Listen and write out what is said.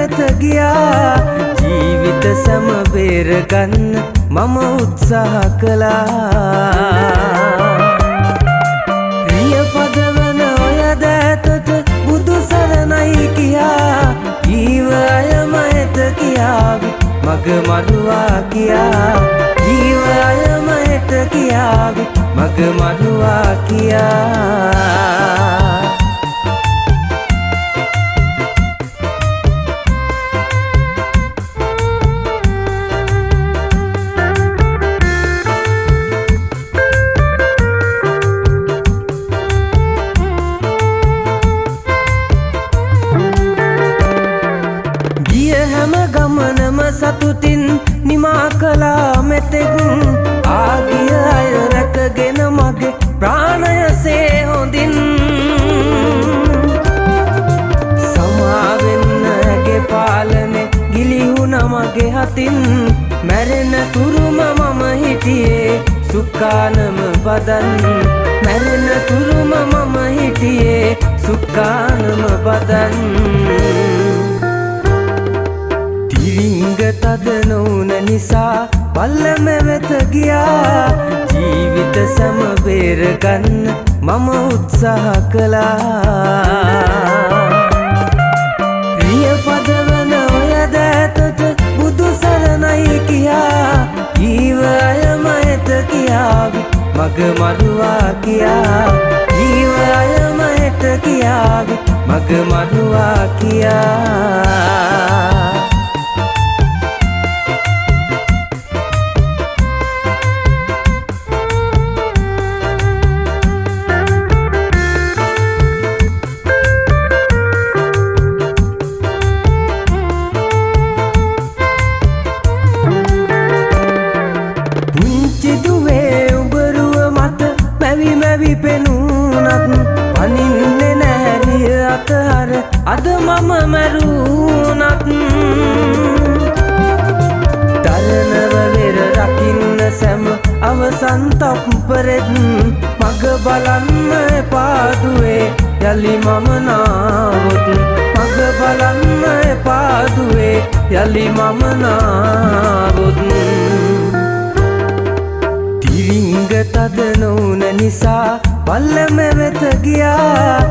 වෙත ගියා ජීවිත සම බේරගන්න මම උත්සාහ කළා ප්‍රිය පදවන ඔය දෑතට බුදු සරණයි කියා ජීව අයමයට කියාවි මග මරුවා කියා ජීව අයමයට කියාවි මග මරුවා කියා හැම ගමනම සතුටින් නිමා කළා මෙතෙක් ආගිය අය රැකගෙන මගේ ප්‍රාණයසේ හොඳින් සමාවෙන්න ඇගේ පාලනේ ගිලිහුණ මගේ හතින් මැරෙන තුරුම මම හිටියේ සුක්කානම බදන් මැරෙන තුරුම මම හිටියේ සුක්කානම බදන් තද නොවුන නිසා පල්ලම වෙත ගියා ජීවිත සම බේරගන්න මම උත්සාහ කළා ප්‍රිය පදවන ඔය දෑතට බුදු සරණයි කියා ජීව අයමයට කියාවි මග මරුවා කියා ජීව අයමයට කියාවි මග මරුවා කියා මැවි පෙනුනත් පනින්නේ නැරිය අතහර අද මම මැරුණත් දරනව වෙර රකින්න සැම අවසන් තප්පරෙත් මග බලන්න එපාදුවේ යලි මම නාවොත් මග බලන්න එපාදුවේ යලි මම නාවොත් තද නොවුන නිසා පල්ලම වෙත ගියා